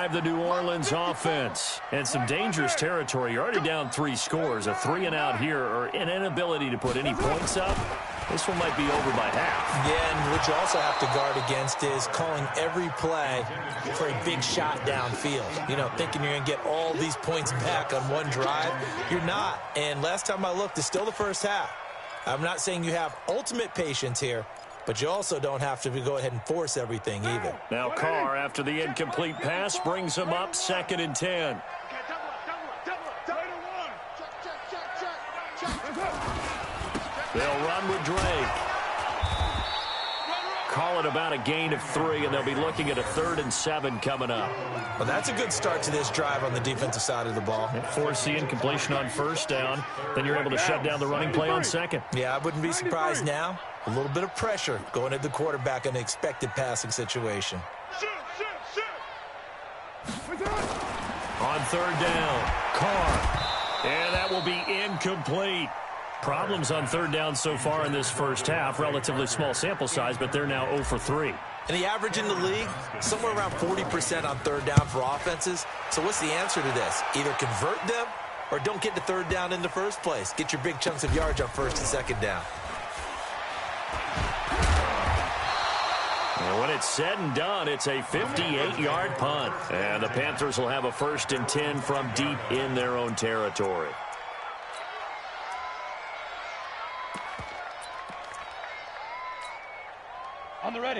drive the New Orleans offense. And some dangerous territory. You're already down 3 scores. A 3-and-out here, or an inability to put any points up. This one might be over by half. Yeah, and what you also have to guard against is calling every play for a big shot downfield. You know, thinking you're going to get all these points back on one drive. You're not. And last time I looked, it's still the first half. I'm not saying you have ultimate patience here, but you also don't have to go ahead and force everything either. Now Carr, after the incomplete pass, brings him up 2nd and 10. They'll run with Drake. Call it about a gain of 3, and they'll be looking at a 3rd and 7 coming up. Well, that's a good start to this drive on the defensive side of the ball. Force the incompletion on 1st down. Then you're able to shut down the running play on 2nd. Yeah, I wouldn't be surprised now. A little bit of pressure going at the quarterback in an expected passing situation. On 3rd down, Carr. And that will be incomplete. Problems on 3rd down so far in this first half. Relatively small sample size, but they're now 0 for 3. And the average in the league, somewhere around 40% on 3rd down for offenses. So what's the answer to this? Either convert them or don't get to 3rd down in the first place. Get your big chunks of yards on 1st and 2nd down. And when it's said and done, it's a 58-yard punt. And the Panthers will have a 1st and 10 from deep in their own territory.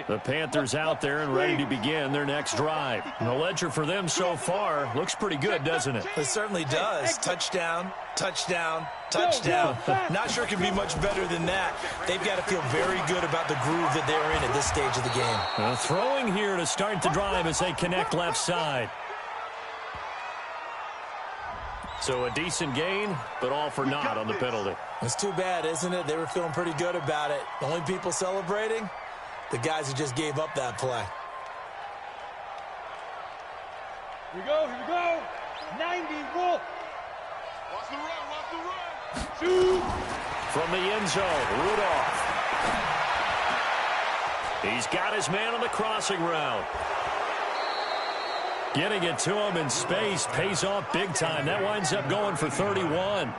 The Panthers out there and ready to begin their next drive. And the ledger for them so far looks pretty good, doesn't it? It certainly does. Touchdown, touchdown, touchdown. Not sure it can be much better than that. They've got to feel very good about the groove that they're in at this stage of the game. Throwing here to start the drive as they connect left side. So a decent gain, but all for naught on the penalty. It's too bad, isn't it? They were feeling pretty good about it. The only people celebrating? The guys who just gave up that play. Here we go. 90, Wolf. Watch the run. Shoot. From the end zone, Rudolph. He's got his man on the crossing route. Getting it to him in space pays off big time. That winds up going for 31.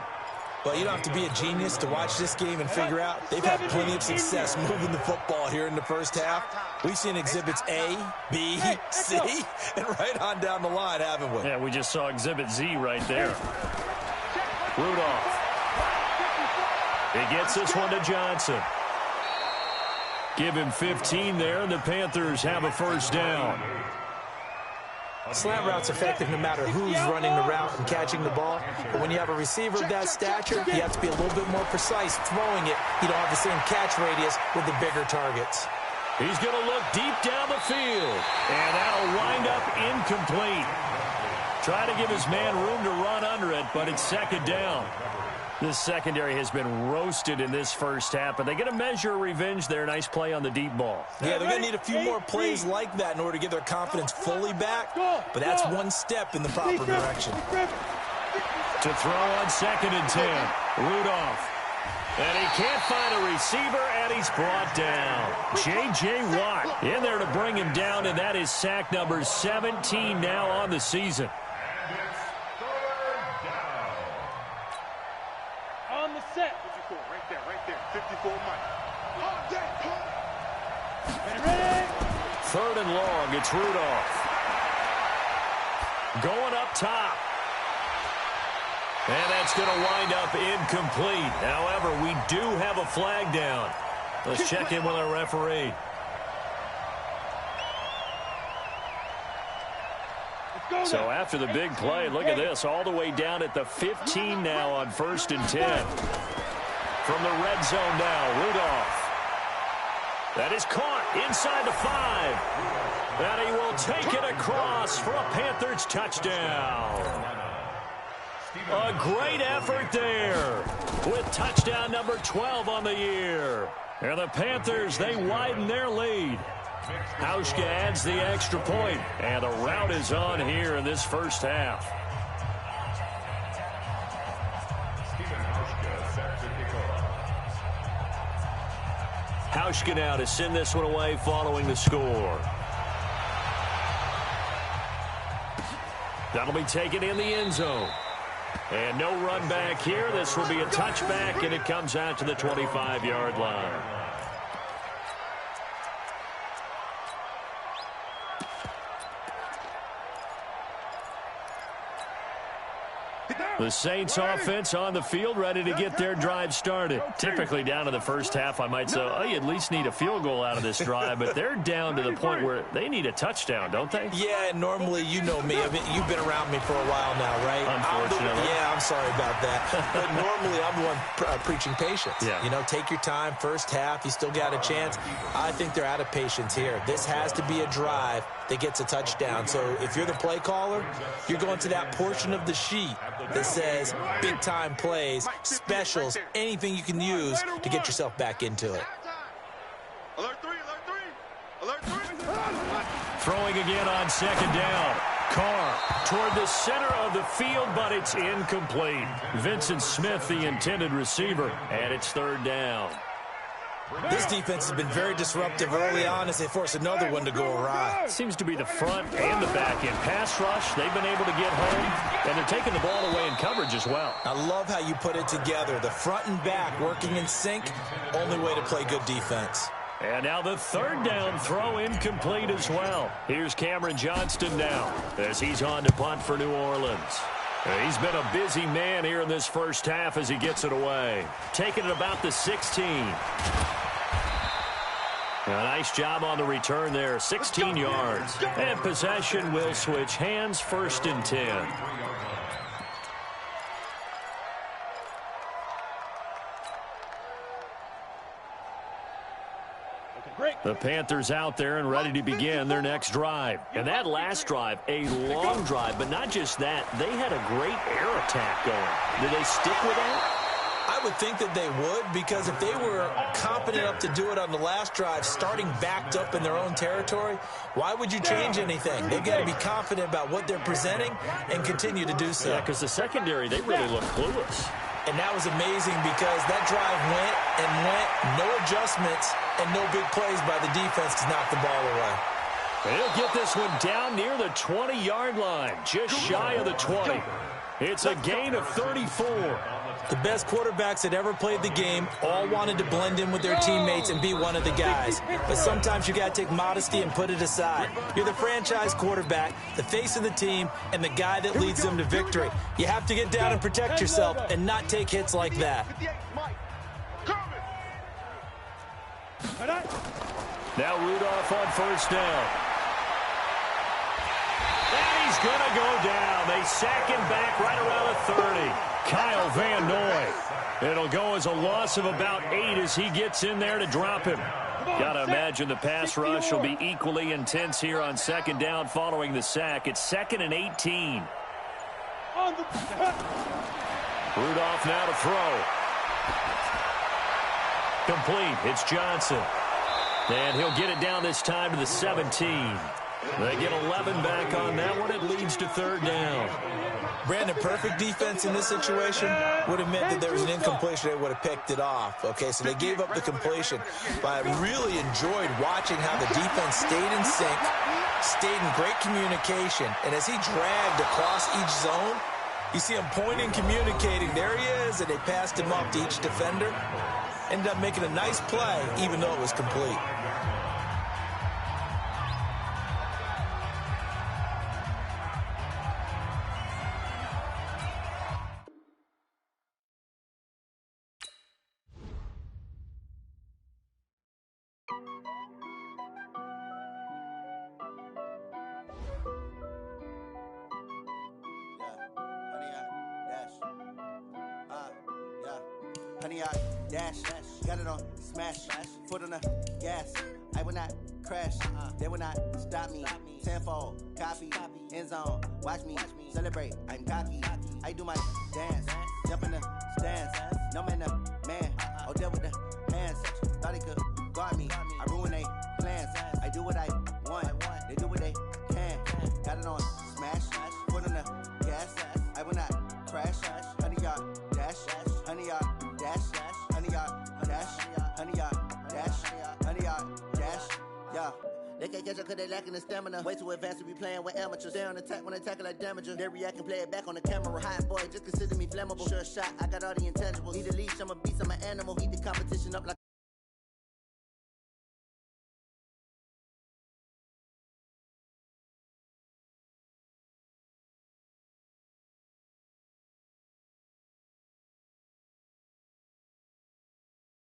Well, you don't have to be a genius to watch this game and figure out they've had plenty of success moving the football here in the first half. We've seen exhibits A, B, C, and right on down the line, haven't we? Yeah, we just saw exhibit Z right there. Rudolph. He gets this one to Johnson. Give him 15 there, and the Panthers have a 1st down. Slant route's effective no matter who's running the route and catching the ball. But when you have a receiver of that stature, you have to be a little bit more precise throwing it. You don't have the same catch radius with the bigger targets. He's going to look deep down the field. And that'll wind up incomplete. Try to give his man room to run under it, but it's 2nd down. This secondary has been roasted in this first half, but they get a measure of revenge there. Nice play on the deep ball. Yeah, they're going to need a few more plays like that in order to get their confidence fully back, but that's one step in the proper direction. To throw on 2nd and 10, Rudolph. And he can't find a receiver, and he's brought down. J.J. Watt in there to bring him down, and that is sack number 17 now on the season. Set. 54, right there. 54 Mike. Ready? 3rd and long, it's Rudolph. Going up top. And that's going to wind up incomplete. However, we do have a flag down. Let's check in with our referee. So after the big play, look at this, all the way down at the 15 now on 1st and 10. From the red zone now, Rudolph. That is caught inside the 5. And he will take it across for a Panthers touchdown. A great effort there with touchdown number 12 on the year. And the Panthers, they widen their lead. Hauschka adds the extra point, and the rout is on here in this first half. Hauschka now to send this one away following the score. That'll be taken in the end zone. And no run back here. This will be a touchback, and it comes out to the 25-yard line. The Saints offense on the field, ready to get their drive started. Typically down to the first half, I might say, oh, you at least need a field goal out of this drive, but they're down to the point where they need a touchdown, don't they? Yeah, and normally, you know me. I mean, you've been around me for a while now, right? Unfortunately. I'm sorry about that. But normally, I'm the one preaching patience. Yeah. You know, take your time. First half, you still got a chance. I think they're out of patience here. This has to be a drive that gets a touchdown. So if you're the play caller, you're going to that portion of the sheet that says big-time plays, specials, anything you can use to get yourself back into it. Alert 3, alert 3, alert 3. Throwing again on second down. Carr toward the center of the field, but it's incomplete. Vincent Smith, the intended receiver, and it's third down. This defense has been very disruptive early on as they force another one to go awry. Seems to be the front and the back end. Pass rush, they've been able to get home, and they're taking the ball away in coverage as well. I love how you put it together. The front and back working in sync, only way to play good defense. And now the third down throw incomplete as well. Here's Cameron Johnston now as he's on to punt for New Orleans. He's been a busy man here in this first half as he gets it away. Taking it about the 16. A nice job on the return there, 16 yards. And possession will switch hands, 1st and 10. The Panthers out there and ready to begin their next drive. And that last drive, a long drive, but not just that. They had a great air attack going. Did they stick with that? I would think that they would, because if they were confident enough to do it on the last drive, starting backed up in their own territory, why would you change anything? They've got to be confident about what they're presenting and continue to do so. Yeah, because the secondary, they really look clueless. And that was amazing because that drive went and went, no adjustments, and no big plays by the defense to knock the ball away. They'll get this one down near the 20-yard line, just shy of the 20. It's a gain of 34. The best quarterbacks that ever played the game all wanted to blend in with their teammates and be one of the guys. But sometimes you got to take modesty and put it aside. You're the franchise quarterback, the face of the team, and the guy that leads them to victory. You have to get down and protect yourself and not take hits like that. Now Rudolph on first down. And he's going to go down. They sack him back right around the 30. Kyle Van Noy. It'll go as a loss of about 8 as he gets in there to drop him. Got to imagine the pass rush will be equally intense here on second down following the sack. It's 2nd and 18. Rudolph now to throw. Complete. It's Johnson. And he'll get it down this time to the 17. They get 11 back on that one. It leads to third down. Brandon, perfect defense in this situation would have meant that there was an incompletion. They would have picked it off. Okay, so they gave up the completion. But I really enjoyed watching how the defense stayed in sync, stayed in great communication. And as he dragged across each zone, you see him pointing, communicating. There he is, and they passed him up to each defender. Ended up making a nice play, even though it was complete. Honey, I dash, got it on smash, foot on the gas. I will not crash, they will not stop me. Tenfold, copy, end zone, watch me celebrate. I'm cocky, I do my dance, jump in the stands. No man, man, oh deal with the hands. Thought he could guard me, I ruin they plans. I do what I want, they do what they can. Got it on smash, foot on the gas. I will not crash, honey, y'all dash, honey, y'all dash, honey, y'all dash, honey, y'all dash, honey, y'all dash. Yeah, they can't catch up cause they lacking the stamina. Way too advanced to be playing with amateurs. They on attack when they tackle like damager. They react and play it back on the camera. Hot boy, just consider me flammable. Sure shot, I got all the intangibles. Need a leash, I'm a beast, I'm an animal. Eat the competition up like